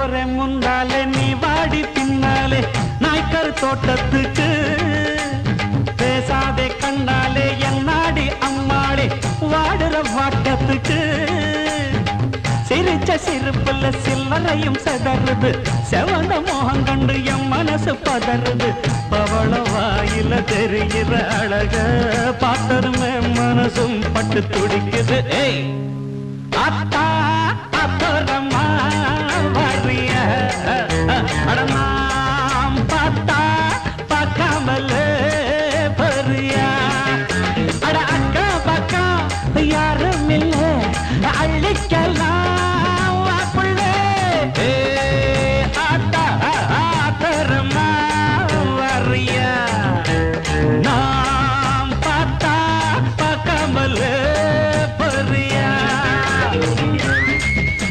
போறேன் முன்னாலே நீ வாடி பின்னாலே நாய்க்கர் தோட்டத்துக்கு பேசாதே கண்ணாலே என்னாடி அம்மாளே வாடுற வாட்டத்துக்கு சிரிச்ச சிரிப்புல சில்லறையும் செதறுது செவந்த மோகம் கண்டு என் மனசு பதறுது பவள வாயில தெரிகிற அழக பார்த்ததுமே மனசும் பட்டு துடிக்குது ஏய்